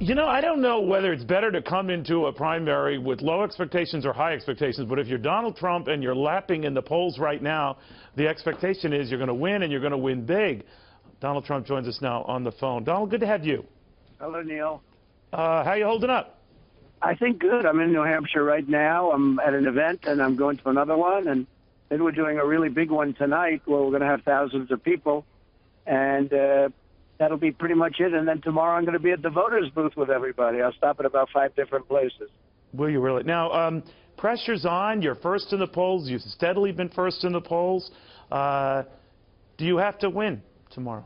You know, I don't know whether it's better to come into a primary with low expectations or high expectations, but if you're Donald Trump and you're lapping in the polls right now, the expectation is you're going to win and you're going to win big. Donald Trump joins us now on the phone. Donald, good to have you. Hello, Neil. How you holding up? I think good. I'm in New Hampshire right now. I'm at an event, and I'm going to another one. And then we're doing a really big one tonight where we're going to have thousands of people. And that'll be pretty much it. And then tomorrow I'm going to be at the voters booth with everybody. I'll stop at about 5 different places. Will you really? Now, pressure's on. You're first in the polls. You've steadily been first in the polls. Do you have to win tomorrow?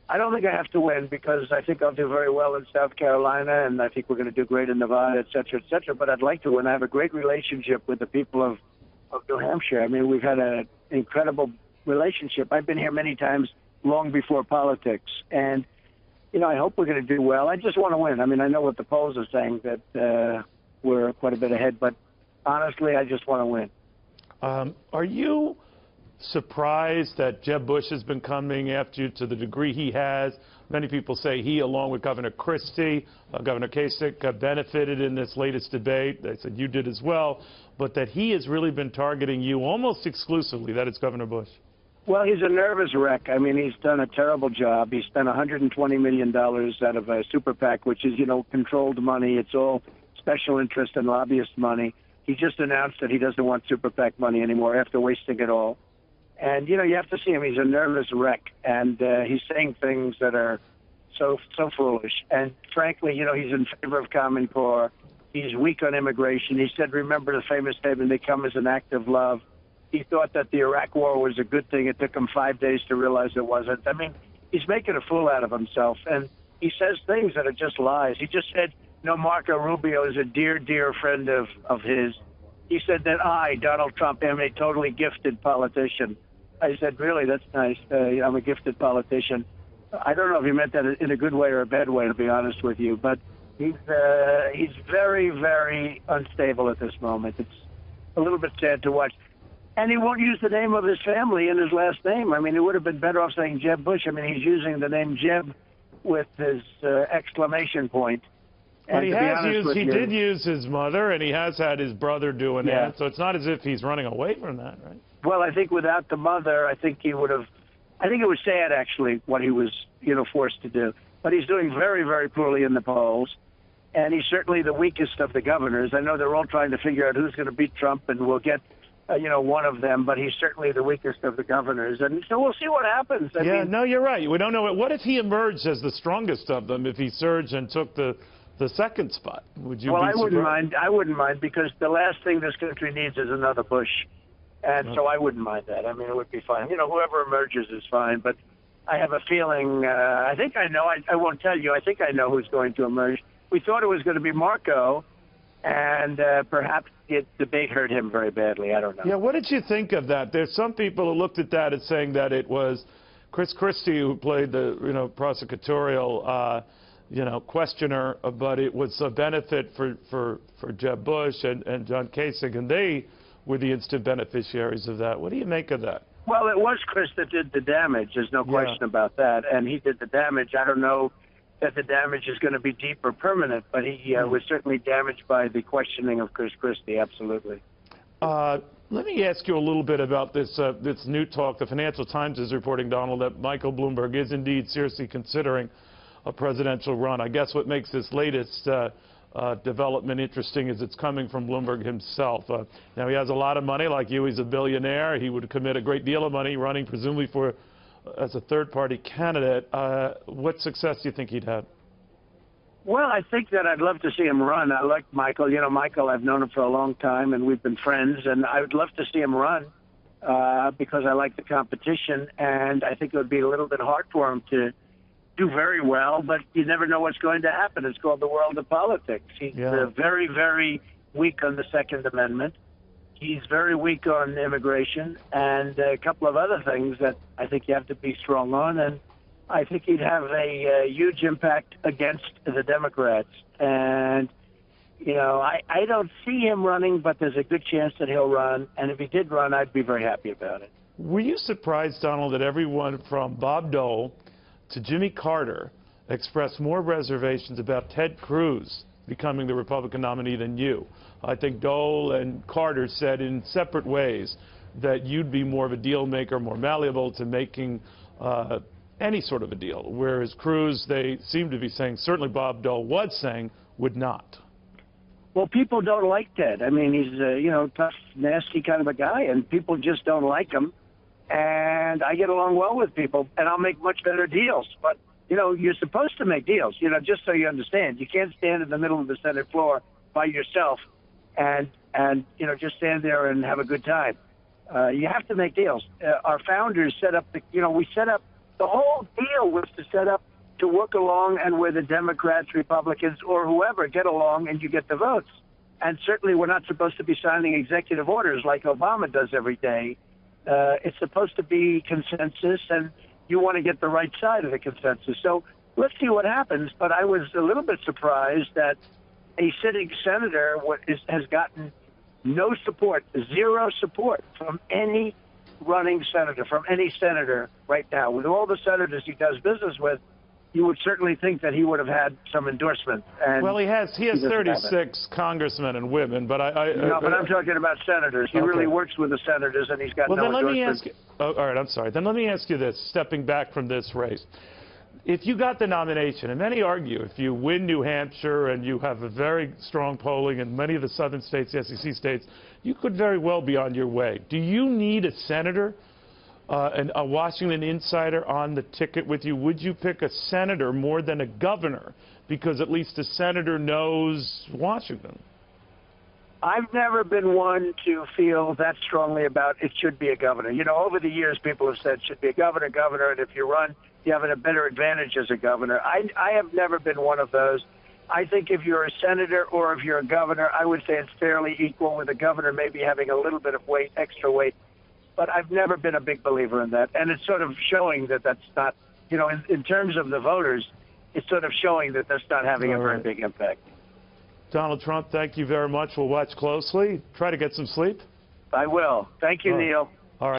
I don't think I have to win because I think I'll do very well in South Carolina, and I think we're going to do great in Nevada, et cetera, et cetera. But I'd like to win. I have a great relationship with the people of New Hampshire. I mean, we've had an incredible relationship. I've been here many times long before politics. And, you know, I hope we're going to do well. I just want to win. I mean, I know what the polls are saying, that we're quite a bit ahead. But honestly, I just want to win. Are you surprised that Jeb Bush has been coming after you to the degree he has? Many people say he, along with Governor Christie, Governor Kasich, benefited in this latest debate. They said you did as well, but that he has really been targeting you almost exclusively, that it's Governor Bush. Well, he's a nervous wreck. I mean, he's done a terrible job. He spent $120 million out of a super PAC, which is, you know, controlled money. It's all special interest and lobbyist money. He just announced that he doesn't want super PAC money anymore after wasting it all. And, you know, you have to see him. He's a nervous wreck, and he's saying things that are so foolish. And frankly, you know, he's in favor of Common Core. He's weak on immigration. He said, remember the famous statement, they come as an act of love. He thought that the Iraq war was a good thing. It took him 5 days to realize it wasn't. I mean, he's making a fool out of himself, and he says things that are just lies. He just said, you know, Marco Rubio is a dear, dear friend of his. He said that I, Donald Trump, am a totally gifted politician. I said, really, that's nice. I'm a gifted politician. I don't know if he meant that in a good way or a bad way, to be honest with you, but he's very, very unstable at this moment. It's a little bit sad to watch. And he won't use the name of his family in his last name. I mean, it would have been better off saying Jeb Bush. I mean, he's using the name Jeb with his exclamation point. But he did use his mother, and he has had his brother doing that. So it's not as if he's running away from that, right? Well, I think without the mother, I think he would have. I think it was sad, actually, what he was, you know, forced to do. But he's doing very, very poorly in the polls, and he's certainly the weakest of the governors. I know they're all trying to figure out who's going to beat Trump, and we'll get, you know, one of them. But he's certainly the weakest of the governors, and so we'll see what happens. I mean, no, you're right. We don't know. What if he emerged as the strongest of them? If he surged and took the second spot, would you? Well, I wouldn't mind. I wouldn't mind because the last thing this country needs is another Bush. And so I wouldn't mind that. I mean, it would be fine. You know, whoever emerges is fine. But I have a feeling, I think I know, I won't tell you, I think I know who's going to emerge. We thought it was going to be Marco, and perhaps the debate hurt him very badly. I don't know. Yeah, what did you think of that? There's some people who looked at that as saying that it was Chris Christie who played the, you know, prosecutorial, you know, questioner, but it was a benefit for Jeb Bush and John Kasich, and they were the instant beneficiaries of that. What do you make of that? Well, it was Chris that did the damage. There's no question about that. And he did the damage. I don't know that the damage is going to be deep or permanent, but he was certainly damaged by the questioning of Chris Christie, absolutely. Let me ask you a little bit about this new talk. The Financial Times is reporting, Donald, that Michael Bloomberg is indeed seriously considering a presidential run. I guess what makes this latest development interesting is it's coming from Bloomberg himself. Now, he has a lot of money. Like you, he's a billionaire. He would commit a great deal of money running, presumably, as a third-party candidate. What success do you think he'd have? Well, I think that I'd love to see him run. I like Michael. You know, Michael, I've known him for a long time, and we've been friends, and I would love to see him run because I like the competition, and I think it would be a little bit hard for him to do very well, but you never know what's going to happen. It's called the world of politics. He's very, very weak on the Second Amendment. He's very weak on immigration and a couple of other things that I think you have to be strong on. And I think he'd have a huge impact against the Democrats. And, you know, I don't see him running, but there's a good chance that he'll run. And if he did run, I'd be very happy about it. Were you surprised, Donald, that everyone from Bob Dole to Jimmy Carter expressed more reservations about Ted Cruz becoming the Republican nominee than you. I think Dole and Carter said in separate ways that you'd be more of a deal maker, more malleable to making any sort of a deal, whereas Cruz, they seem to be saying, certainly Bob Dole was saying, would not. Well, people don't like Ted. I mean, he's a, tough, nasty kind of a guy, and people just don't like him. And I get along well with people, and I'll make much better deals. But, you're supposed to make deals, just so you understand. You can't stand in the middle of the Senate floor by yourself and just stand there and have a good time. You have to make deals. Our founders set up we set up, the whole deal was to set up to work along and where the Democrats, Republicans, or whoever get along and you get the votes. And certainly we're not supposed to be signing executive orders like Obama does every day. It's supposed to be consensus, and you want to get the right side of the consensus. So let's see what happens. But I was a little bit surprised that a sitting senator has gotten no support, zero support from any running senator, from any senator right now. With all the senators he does business with, you would certainly think that he would have had some endorsement. And well, he has 36 congressmen and women, but No, but I'm talking about senators. He really works with the senators, and he's got no endorsement. Well, then let me ask you, all right, I'm sorry. Then let me ask you this, stepping back from this race. If you got the nomination, and many argue if you win New Hampshire and you have a very strong polling in many of the southern states, the SEC states, you could very well be on your way. Do you need a senator, and a Washington insider on the ticket with you? Would you pick a senator more than a governor? Because at least a senator knows Washington. I've never been one to feel that strongly about it should be a governor. Over the years, people have said it should be a governor, and if you run, you have a better advantage as a governor. I have never been one of those. I think if you're a senator or if you're a governor, I would say it's fairly equal, with a governor maybe having a little bit of weight, extra weight. But I've never been a big believer in that. And it's sort of showing that that's not, in terms of the voters, it's sort of showing that that's not having a very big impact. Donald Trump, thank you very much. We'll watch closely. Try to get some sleep. I will. Thank you, Neil.